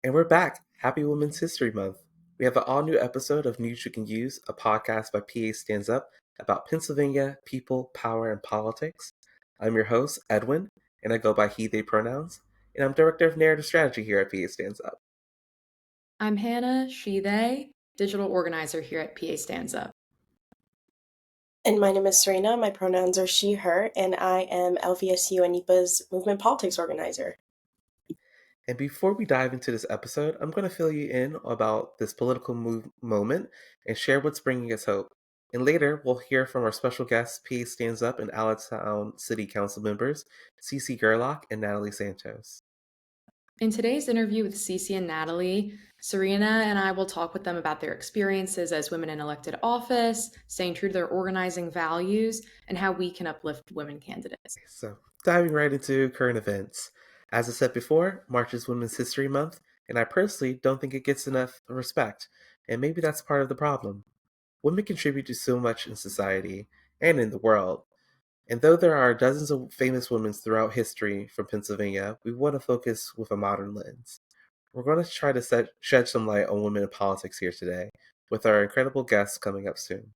And we're back. Happy Women's History Month. We have an all new episode of News You Can Use, a podcast by PA Stands Up about Pennsylvania, people, power, and politics. I'm your host, Edwin, and I go by he, they pronouns, and I'm Director of Narrative Strategy here at PA Stands Up. I'm Hannah, she, they, digital organizer here at PA Stands Up. And my name is Sarina. My pronouns are she, her, and I am LVSU and NEPA's movement politics organizer. And before we dive into this episode, I'm going to fill you in about this political moment and share what's bringing us hope. And later, we'll hear from our special guests, PA Stands Up and Allentown City Council members, Gerlach and Natalie Santos. In today's interview with Cece and Natalie, Sarina and I will talk with them about their experiences as women in elected office, staying true to their organizing values, and how we can uplift women candidates. So, diving right into current events. As I said before, March is Women's History Month, and I personally don't think it gets enough respect, and maybe that's part of the problem. Women contribute to so much in society and in the world, and though there are dozens of famous women throughout history from Pennsylvania, we want to focus with a modern lens. We're going to try to shed some light on women in politics here today, with our incredible guests coming up soon.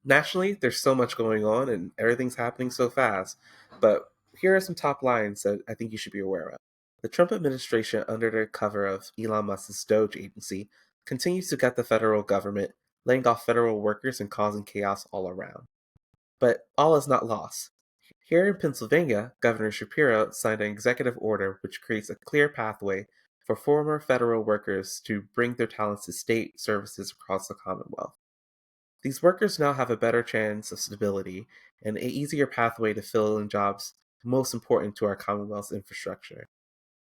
Nationally, there's so much going on and everything's happening so fast, but here are some top lines that I think you should be aware of. The Trump administration, under the cover of Elon Musk's Doge agency, continues to gut the federal government, laying off federal workers and causing chaos all around. But all is not lost. Here in Pennsylvania, Governor Shapiro signed an executive order which creates a clear pathway for former federal workers to bring their talents to state services across the Commonwealth. These workers now have a better chance of stability and an easier pathway to fill in jobs most important to our Commonwealth's infrastructure.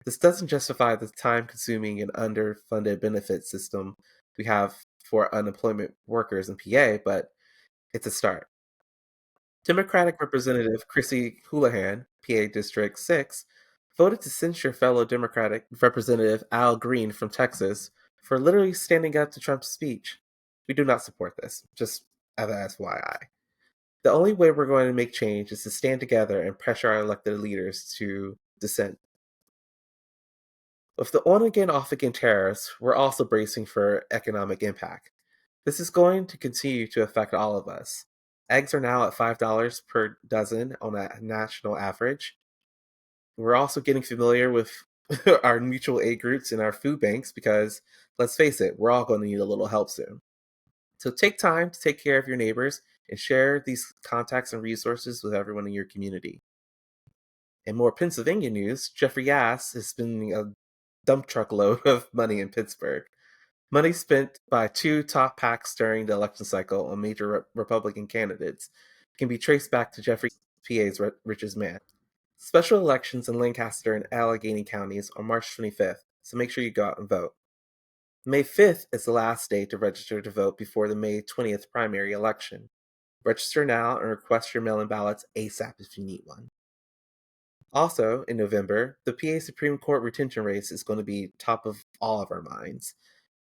This doesn't justify the time-consuming and underfunded benefit system we have for unemployment workers in PA, but it's a start. Democratic Representative Chrissy Houlihan, PA District 6, voted to censure fellow Democratic Representative Al Green from Texas for literally standing up to Trump's speech. We do not support this, just as an FYI. The only way we're going to make change is to stand together and pressure our elected leaders to dissent. With the on-again, off-again tariffs, we're also bracing for economic impact. This is going to continue to affect all of us. Eggs are now at $5 per dozen on a national average. We're also getting familiar with our mutual aid groups and our food banks because, let's face it, we're all going to need a little help soon. So take time to take care of your neighbors and share these contacts and resources with everyone in your community. In more Pennsylvania news, Jeffrey Yass is spending a dump truck load of money in Pittsburgh. Money spent by two top PACs during the election cycle on major Republican candidates can be traced back to Jeffrey PA's richest man. Special elections in Lancaster and Allegheny counties on March 25th, so make sure you go out and vote. May 5th is the last day to register to vote before the May 20th primary election. Register now and request your mail-in ballots ASAP if you need one. Also, in November, the PA Supreme Court retention race is going to be top of all of our minds.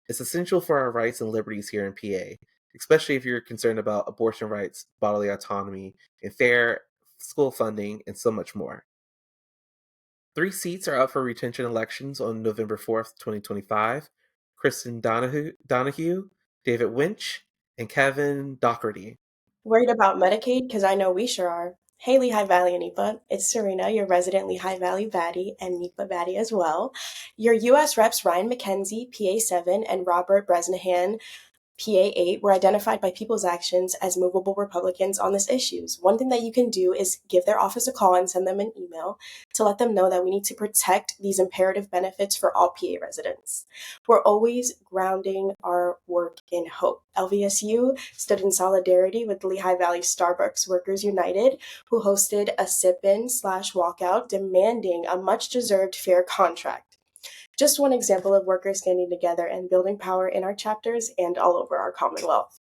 It's essential for our rights and liberties here in PA, especially if you're concerned about abortion rights, bodily autonomy, and fair school funding, and so much more. 3 seats are up for retention elections on November 4th, 2025. Kristen Donahue, David Winch, and Kevin Doherty. Worried about Medicaid? Because I know we sure are. Hey, Lehigh Valley and NEPA. It's Sarina, your resident Lehigh Valley baddie and NEPA baddie as well. Your U.S. Reps Ryan McKenzie, PA 7, and Robert Bresnahan, PA 8, were identified by People's Actions as movable Republicans on this issue. One thing that you can do is give their office a call and send them an email to let them know that we need to protect these imperative benefits for all PA residents. We're always grounding our work in hope. LVSU stood in solidarity with Lehigh Valley Starbucks Workers United, who hosted a sip-in/walkout demanding a much-deserved fair contract. Just one example of workers standing together and building power in our chapters and all over our Commonwealth.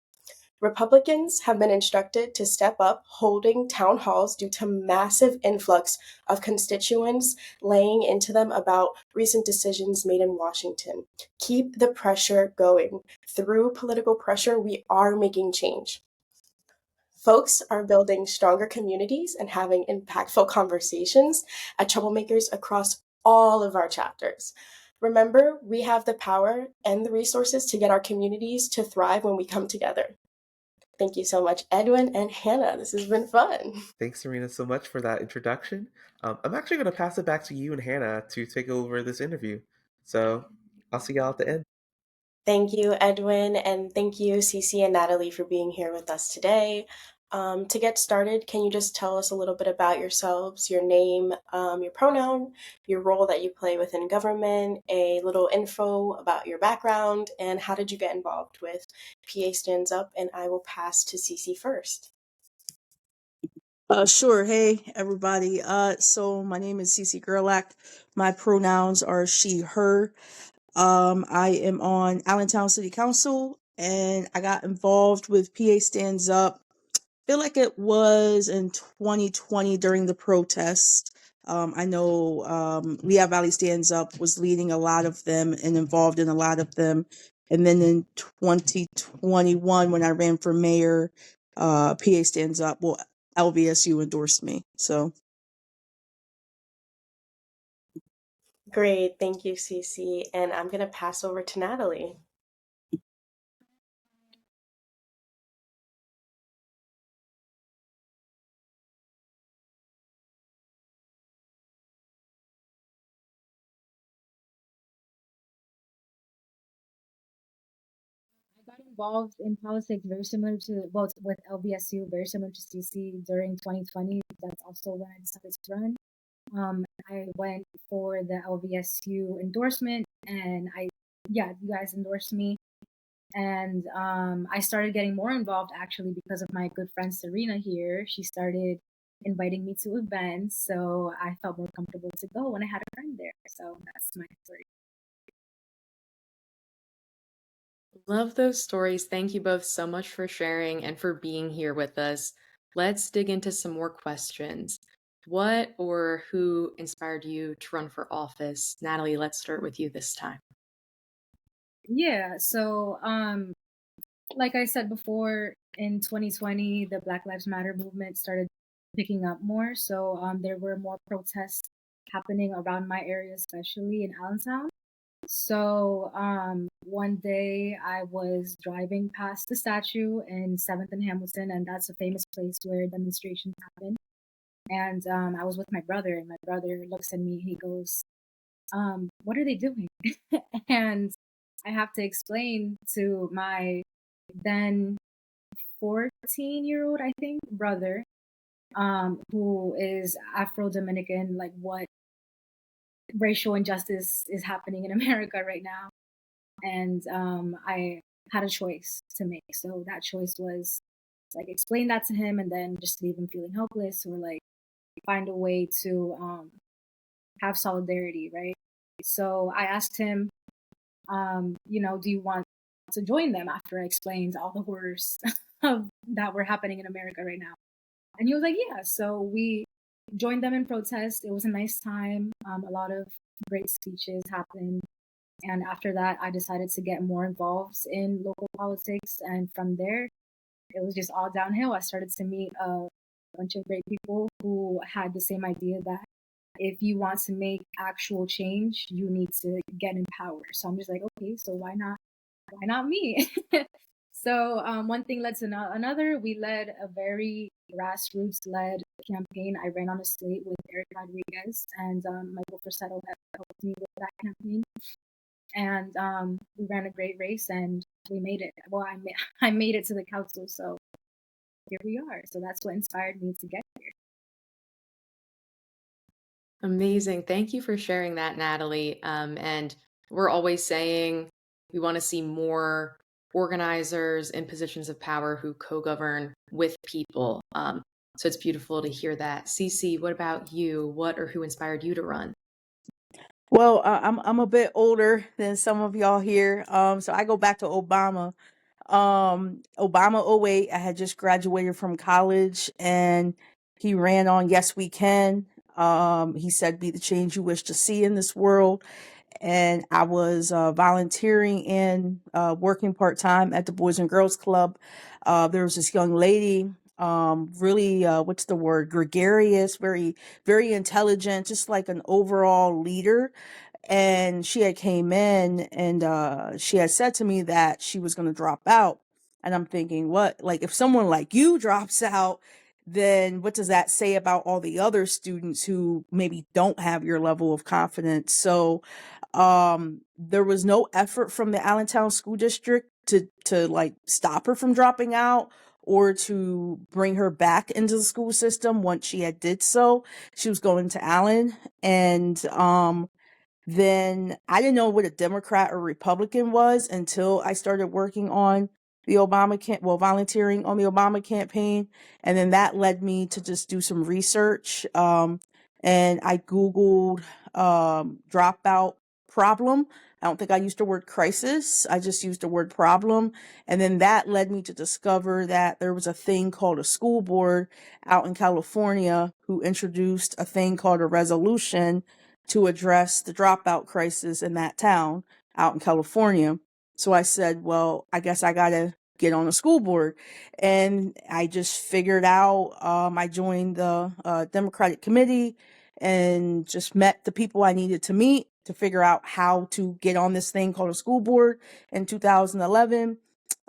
Republicans have been instructed to step up holding town halls due to massive influx of constituents laying into them about recent decisions made in Washington. Keep the pressure going. Through political pressure, we are making change. Folks are building stronger communities and having impactful conversations at troublemakers across all of our chapters. Remember, we have the power and the resources to get our communities to thrive when we come together. Thank you so much, Edwin and Hannah. This has been fun. Thanks, Sarina, so much for that introduction. I'm actually going to pass it back to you and Hannah to take over this interview. So I'll see y'all at the end. Thank you, Edwin, and thank you, Cece and Natalie, for being here with us today. To get started, can you just tell us a little bit about yourselves, your name, your pronoun, your role that you play within government, a little info about your background, and how did you get involved with PA Stands Up? And I will pass to Cece first. Sure. Hey, everybody. So my name is Cece Gerlach. My pronouns are she, her. I am on Allentown City Council, and I got involved with PA Stands Up. I feel like it was in 2020 during the protest. I know Lehigh Valley Stands Up was leading a lot of them and involved in a lot of them. And then in 2021, when I ran for mayor, PA Stands Up, well, LVSU endorsed me. So Great, thank you, Cece. And I'm going to pass over to Natalie. I got involved in politics very similar to, well, with LVSU, very similar to CC during 2020. That's also when I decided to run. I went for the LVSU endorsement, and you guys endorsed me. And I started getting more involved actually because of my good friend Sarina here. She started inviting me to events, so I felt more comfortable to go when I had a friend there. So that's my story. Love those stories. Thank you both so much for sharing and for being here with us. Let's dig into some more questions. What or who inspired you to run for office? Natalie, let's start with you this time. Yeah, so like I said before, in 2020, the Black Lives Matter movement started picking up more. So there were more protests happening around my area, especially in Allentown. So one day I was driving past the statue in 7th and Hamilton, and that's a famous place where demonstrations happen. And I was with my brother, and my brother looks at me and he goes, what are they doing? And I have to explain to my then 14-year-old, I think, brother, who is Afro-Dominican, like what racial injustice is happening in America right now. And I had a choice to make. So that choice was like explain that to him and then just leave him feeling helpless, or like find a way to have solidarity, right? So I asked him, do you want to join them after I explained all the horrors that were happening in America right now? And he was like, yeah. So we joined them in protest. It was a nice time. A lot of great speeches happened. And after that, I decided to get more involved in local politics. And from there, it was just all downhill. I started to meet a bunch of great people who had the same idea that if you want to make actual change, you need to get in power. So I'm just like, okay, so why not me? So one thing led to another. We led a very grassroots-led campaign. I ran on a slate with Eric Rodriguez, and Michael Forsetto helped me with that campaign. And we ran a great race, and we made it. Well, I made it to the council, so here we are. So that's what inspired me to get here. Amazing. Thank you for sharing that, Natalie. And we're always saying we want to see more organizers in positions of power who co-govern with people. So it's beautiful to hear that. Cece, what about you? What or who inspired you to run? well, I'm a bit older than some of y'all here. So I go back to Obama. Obama '08, I had just graduated from college, and he ran on Yes We Can. He said, be the change you wish to see in this world. And I was volunteering and working part-time at the Boys and Girls Club. There was this young lady, really, what's the word, gregarious, very, very intelligent, just like an overall leader. and she had came in and she had said to me that she was going to drop out. And I'm thinking, what, like, if someone like you drops out, then what does that say about all the other students who maybe don't have your level of confidence? So there was no effort from the Allentown school district to like stop her from dropping out or to bring her back into the school system once she had did so. She was going to Allen, and then I didn't know what a Democrat or Republican was until I started working on the volunteering on the Obama campaign. And then that led me to just do some research. And I Googled dropout problem. I don't think I used the word crisis. I just used the word problem. And then that led me to discover that there was a thing called a school board out in California who introduced a thing called a resolution to address the dropout crisis in that town out in California. So I said, well, I guess I got to get on the school board. And I just figured out, I joined the Democratic committee and just met the people I needed to meet to figure out how to get on this thing called a school board in 2011.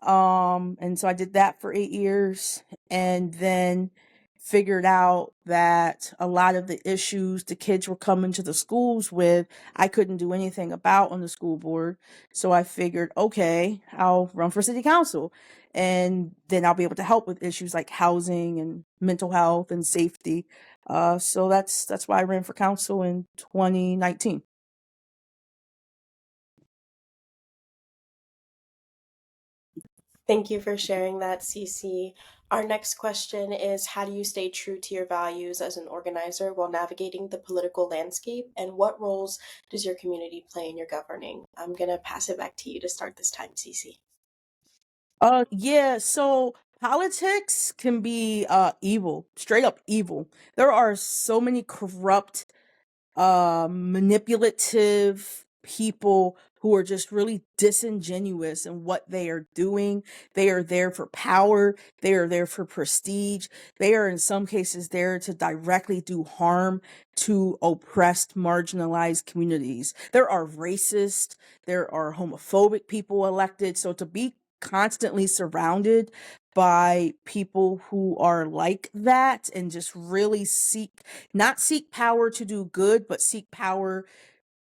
And so I did that for 8 years, and then figured out that a lot of the issues the kids were coming to the schools with, I couldn't do anything about on the school board. So I figured, okay, I'll run for city council, and then I'll be able to help with issues like housing and mental health and safety. So that's why I ran for council in 2019. Thank you for sharing that, Cece. Our next question is, how do you stay true to your values as an organizer while navigating the political landscape? And what roles does your community play in your governing? I'm going to pass it back to you to start this time, Cece. Yeah, so politics can be evil, straight up evil. There are so many corrupt, manipulative people who are just really disingenuous in what they are doing. They are there for power. They are there for prestige. They are in some cases there to directly do harm to oppressed, marginalized communities. There are racist, there are homophobic people elected. So to be constantly surrounded by people who are like that and just really not seek power to do good, but seek power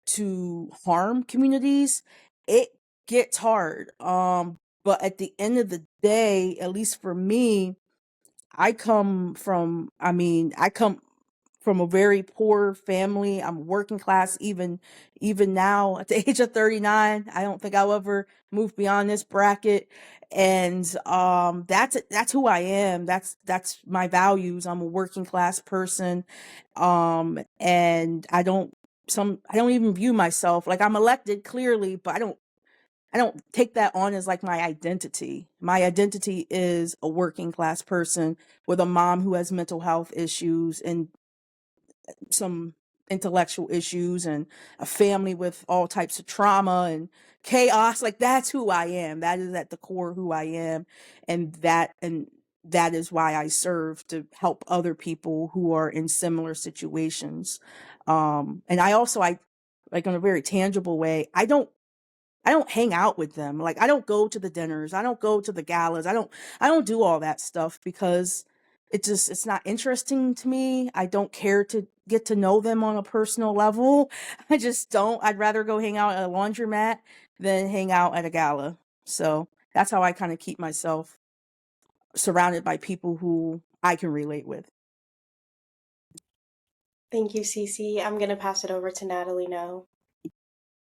to harm communities, it gets hard. But at the end of the day, at least for me, I come from a very poor family. I'm working class even now at the age of 39. I don't think I'll ever move beyond this bracket. And that's who I am. That's my values. I'm a working class person. And I don't even view myself like I'm elected clearly, but I don't take that on as like my identity. My identity is a working class person with a mom who has mental health issues and some intellectual issues and a family with all types of trauma and chaos. Like that's who I am. That is at the core who I am. And that is why I serve, to help other people who are in similar situations. And I like, in a very tangible way, I don't hang out with them. Like I don't go to the dinners. I don't go to the galas. I don't do all that stuff because it's not interesting to me. I don't care to get to know them on a personal level. I just don't. I'd rather go hang out at a laundromat than hang out at a gala. So that's how I kind of keep myself surrounded by people who I can relate with. Thank you, Cece. I'm going to pass it over to Natalie now.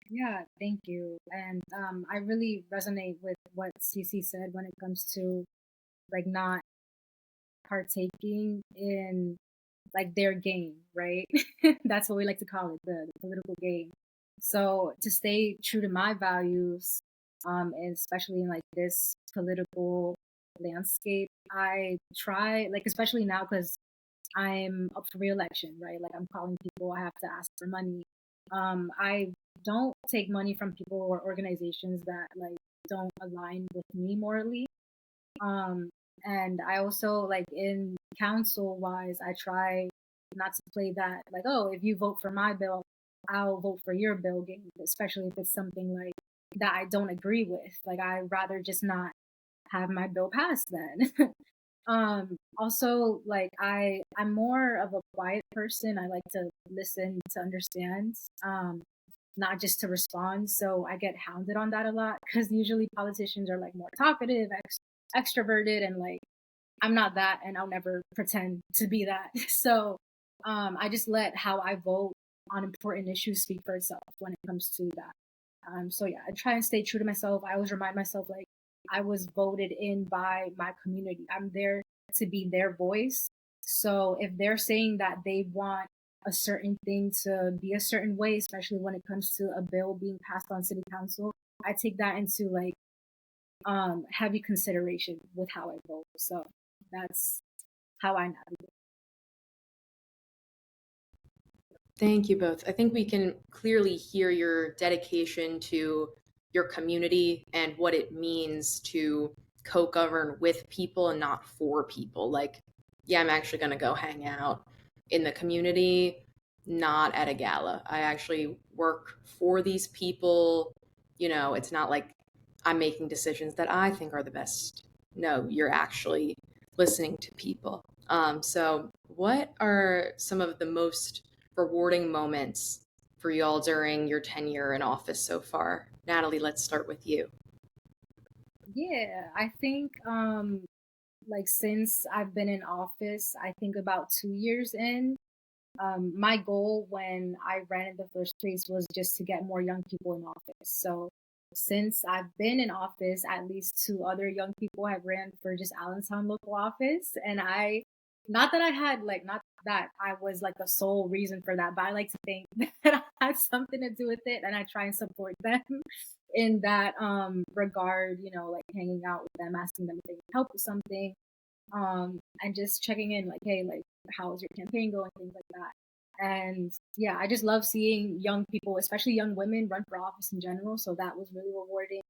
Yeah, thank you. And I really resonate with what Cece said when it comes to like not partaking in like their game, right? That's what we like to call it, the political game. So to stay true to my values, and especially in like this political landscape, I try, like especially now because I'm up for re-election, right? Like I'm calling people, I have to ask for money. I don't take money from people or organizations that like don't align with me morally. Um, and I also like in council wise, I try not to play that like, oh, if you vote for my bill, I'll vote for your bill, especially if it's something like that I don't agree with. Like, I'd rather just not have my bill passed then. Also, like, I'm more of a quiet person. I like to listen to understand, not just to respond. So I get hounded on that a lot because usually politicians are like more talkative, extroverted, and like I'm not that, and I'll never pretend to be that. So I just let how I vote on important issues speak for itself when it comes to that. So yeah, I try and stay true to myself. I always remind myself like I was voted in by my community. I'm there to be their voice. So if they're saying that they want a certain thing to be a certain way, especially when it comes to a bill being passed on city council, I take that into like heavy consideration with how I vote. So that's how I navigate. Thank you both. I think we can clearly hear your dedication to your community and what it means to co-govern with people and not for people. Like, yeah, I'm actually going to go hang out in the community, not at a gala. I actually work for these people. You know, it's not like I'm making decisions that I think are the best. No, you're actually listening to people. So, what are some of the most rewarding moments for y'all during your tenure in office so far? Natalie, let's start with you. Yeah, I think like since I've been in office, I think about 2 years in, my goal when I ran in the first place was just to get more young people in office. So since I've been in office, at least two other young people have ran for just Allentown local office. And not that I had like, not that I was like the sole reason for that, but I like to think that I had something to do with it and I try and support them in that regard, like hanging out with them, asking them if they need help with something, and just checking in, like, hey, like, how's your campaign going, things like that. And yeah, I just love seeing young people, especially young women, run for office in general. So that was really rewarding.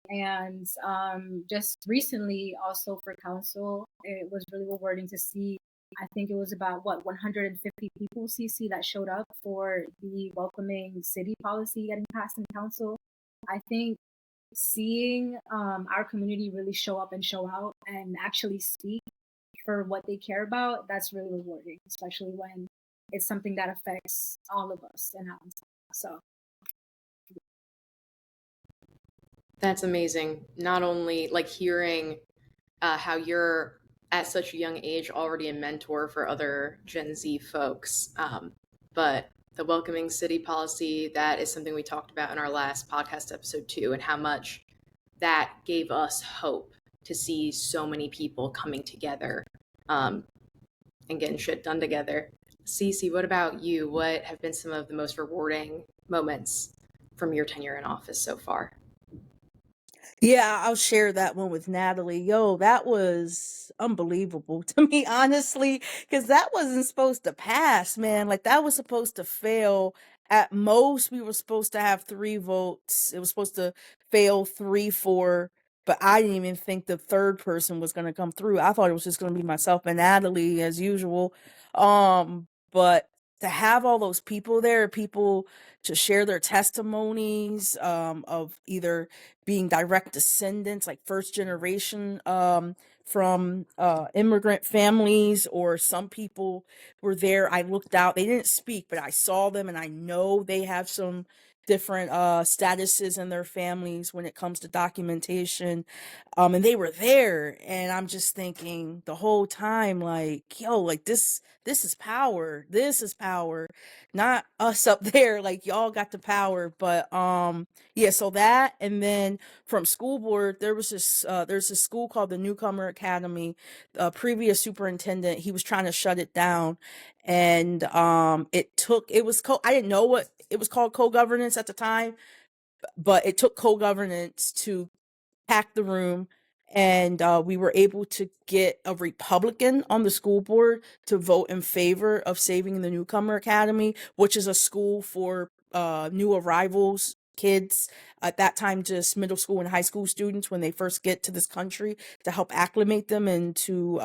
And just recently, also for council, it was really rewarding to see. I think it was about 150 people, CC, that showed up for the welcoming city policy getting passed in council. I think seeing our community really show up and show out and actually speak for what they care about, that's really rewarding, especially when it's something that affects all of us and happens. So That's amazing. Not only like hearing how you're at such a young age already a mentor for other Gen Z folks, but the welcoming city policy, that is something we talked about in our last podcast episode too, and how much that gave us hope to see so many people coming together and getting shit done together. Cece, what about you? What have been some of the most rewarding moments from your tenure in office so far? Yeah, I'll share that one with Natalie. Yo, that was unbelievable to me, honestly, because that wasn't supposed to pass, man. Like, that was supposed to fail. At most, we were supposed to have 3 votes. It was supposed to fail 3-4, but I didn't even think the third person was going to come through. I thought it was just going to be myself and Natalie as usual. But to have all those people there, people to share their testimonies of either being direct descendants, like first generation from immigrant families, or some people were there. I looked out, they didn't speak, but I saw them and I know they have some different statuses in their families when it comes to documentation. And they were there, and I'm just thinking the whole time, like, yo, like this is power. This is power, not us up there. Like, y'all got the power. But yeah, so that, and then from school board, there's this school called the Newcomer Academy. Previous superintendent, he was trying to shut it down, and I didn't know what it was called, co-governance at the time, but it took co-governance to pack the room, and we were able to get a Republican on the school board to vote in favor of saving the Newcomer Academy, which is a school for new arrivals kids, at that time just middle school and high school students when they first get to this country, to help acclimate them into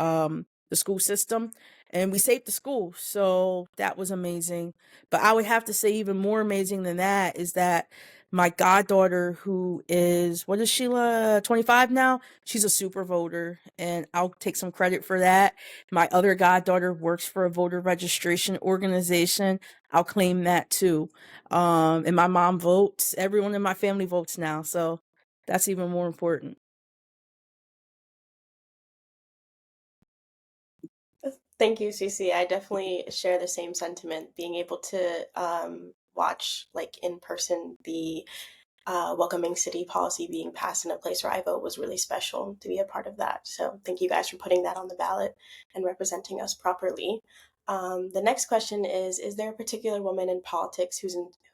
the school system, and we saved the school. So that was amazing. But I would have to say, even more amazing than that is that my goddaughter, who is, what is Sheila, 25 now? She's a super voter, and I'll take some credit for that. My other goddaughter works for a voter registration organization. I'll claim that too. And my mom votes. Everyone in my family votes now. So that's even more important. Thank you, Cece. I definitely share the same sentiment. Being able to watch, like in person, the welcoming city policy being passed in a place where I vote was really special to be a part of that. So thank you guys for putting that on the ballot and representing us properly. The next question is there a particular woman in politics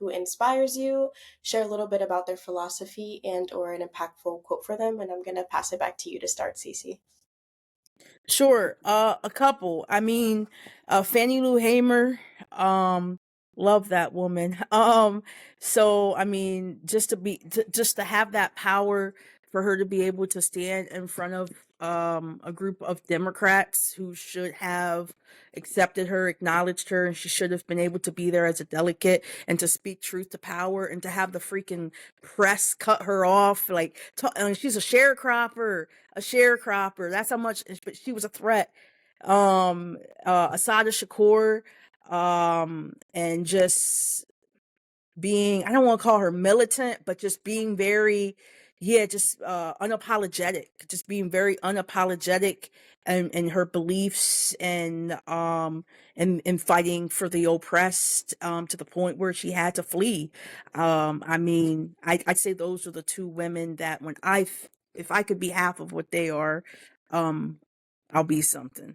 who inspires you? Share a little bit about their philosophy and or an impactful quote for them. And I'm going to pass it back to you to start, Cece. Sure. A couple. I mean, Fannie Lou Hamer. Love that woman. So I mean, just to have that power for her to be able to stand in front of a group of Democrats who should have accepted her, acknowledged her, and she should have been able to be there as a delegate and to speak truth to power, and to have the freaking press cut her off. Like, she's a sharecropper. That's how much, but she was a threat. Asada Shakur, and just being, I don't want to call her militant, but just being very, yeah, just unapologetic, just being very unapologetic and her beliefs, and fighting for the oppressed, to the point where she had to flee. I mean, I'd say those are the two women that if I could be half of what they are, um, I'll be something.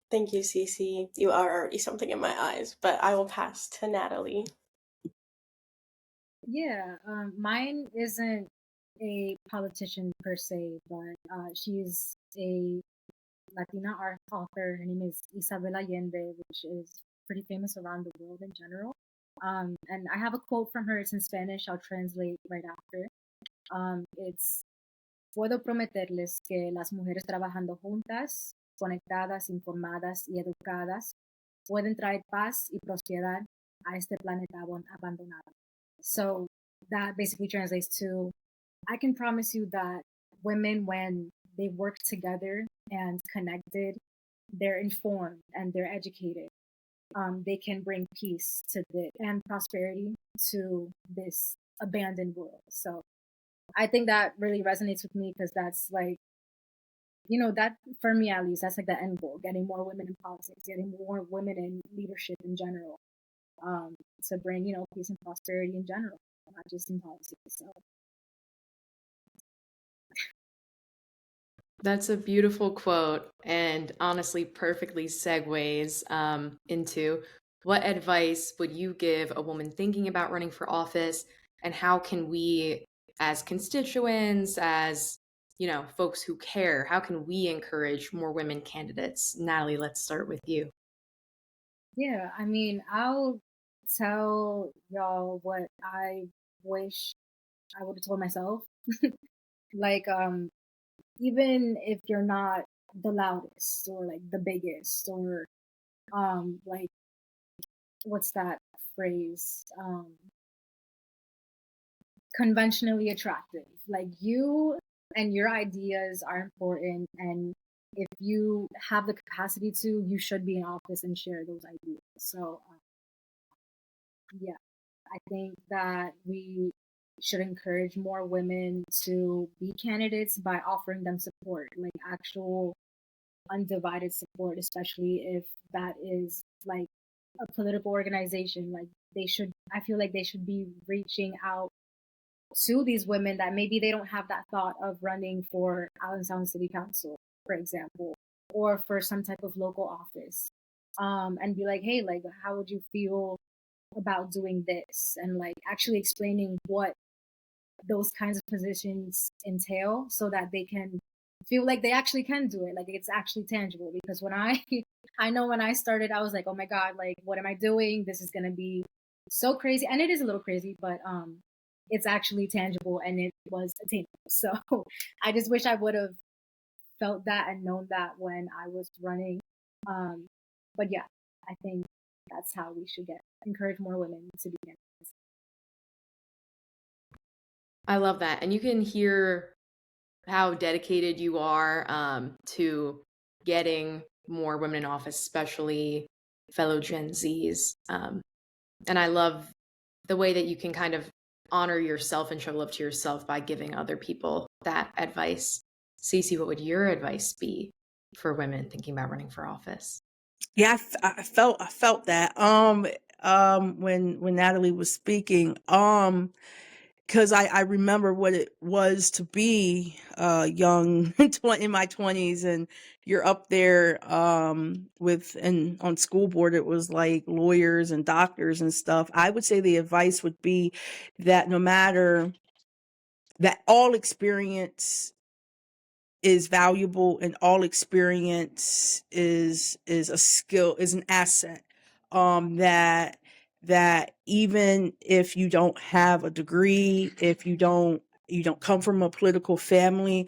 Thank you, Cece. You are already something in my eyes, but I will pass to Natalie. Yeah, mine isn't a politician per se, but she's a Latina art author. Her name is Isabel Allende, which is pretty famous around the world in general. And I have a quote from her. It's in Spanish. I'll translate right after. It's Puedo prometerles que las mujeres trabajando juntas, conectadas, informadas y educadas, pueden traer paz y prosperidad a este planeta abandonado. So that basically translates to, I can promise you that women, when they work together and connected, they're informed and they're educated. They can bring peace and prosperity to this abandoned world. So I think that really resonates with me, because that's like, that for me at least, that's like the end goal: getting more women in politics, getting more women in leadership in general, to bring peace and prosperity in general, not just in politics. So That's a beautiful quote, and honestly perfectly segues into what advice would you give a woman thinking about running for office, and how can we, as constituents, as folks who care, how can we encourage more women candidates? Natalie, let's start with you. yeah, I mean, I'll tell y'all what I wish I would have told myself. Like, even if you're not the loudest or like the biggest, or like, what's that phrase, conventionally attractive, like, you and your ideas are important, and if you have the capacity to, you should be in office and share those ideas. So yeah, I think that we should encourage more women to be candidates by offering them support, like actual undivided support, especially if that is like a political organization. Like, I feel like they should be reaching out to these women that maybe they don't have that thought of running for Allentown City Council, for example, or for some type of local office, and be like, hey, like, how would you feel about doing this? And like actually explaining what those kinds of positions entail, so that they can feel like they actually can do it, like it's actually tangible. Because when I know when I started, I was like, oh my god, like, what am I doing? This is going to be so crazy. And it is a little crazy, but it's actually tangible and it was attainable. So I just wish I would have felt that and known that when I was running. But yeah, I think that's how we should encourage more women to be candidates. I love that. And you can hear how dedicated you are to getting more women in office, especially fellow Gen Zs. And I love the way that you can kind of honor yourself and show love to yourself by giving other people that advice. Cece, what would your advice be for women thinking about running for office? Yeah, I felt that when Natalie was speaking, because I remember what it was to be young in my 20s, and you're up there with, and on school board it was like lawyers and doctors and stuff. I would say the advice would be that no matter that, all experience is valuable, and all experience is a skill, is an asset. That even if you don't have a degree, if you don't come from a political family,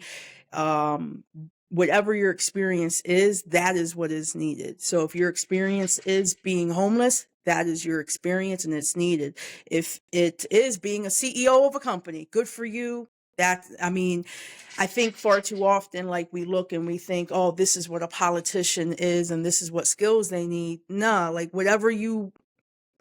whatever your experience is, that is what is needed. So if your experience is being homeless, that is your experience and it's needed. If it is being a CEO of a company, good for you. I think far too often, like, we look and we think, oh, this is what a politician is and this is what skills they need. Nah, like, whatever you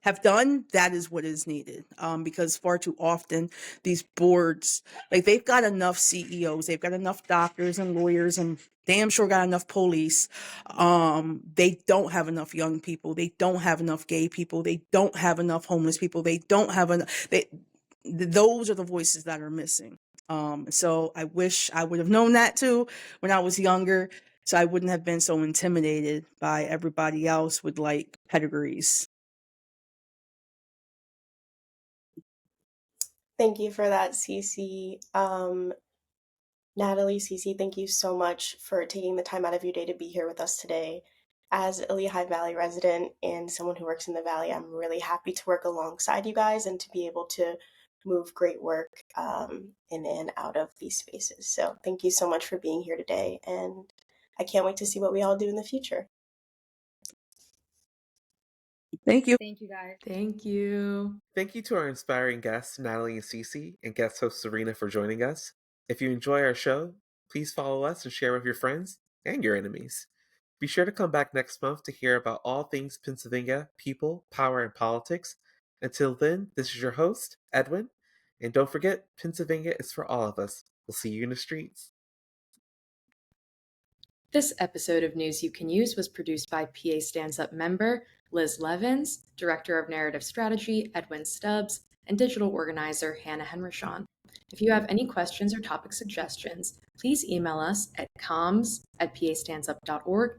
have done, that is what is needed. Because far too often these boards, like, they've got enough CEOs, they've got enough doctors and lawyers, and damn sure got enough police. They don't have enough young people. They don't have enough gay people. They don't have enough homeless people. They don't have enough. Those are the voices that are missing. So I wish I would have known that too when I was younger, so I wouldn't have been so intimidated by everybody else with, like, pedigrees. Thank you for that, Cece. Natalie, Cece, thank you so much for taking the time out of your day to be here with us today. As a Lehigh Valley resident and someone who works in the Valley, I'm really happy to work alongside you guys and to be able to move great work in and out of these spaces. So thank you so much for being here today, and I can't wait to see what we all do in the future. Thank you. Thank you, guys. Thank you. Thank you to our inspiring guests, Natalie and Cece, and guest host Sarina, for joining us. If you enjoy our show, please follow us and share with your friends and your enemies. Be sure to come back next month to hear about all things Pennsylvania, people, power, and politics. Until then, this is your host, Edwin, and don't forget, Pennsylvania is for all of us. We'll see you in the streets. This episode of News You Can Use was produced by PA Stands Up member Liz Levins, Director of Narrative Strategy Edwin Stubbs, and Digital Organizer Hannah Henrishon. If you have any questions or topic suggestions, please email us at comms@pastandsup.org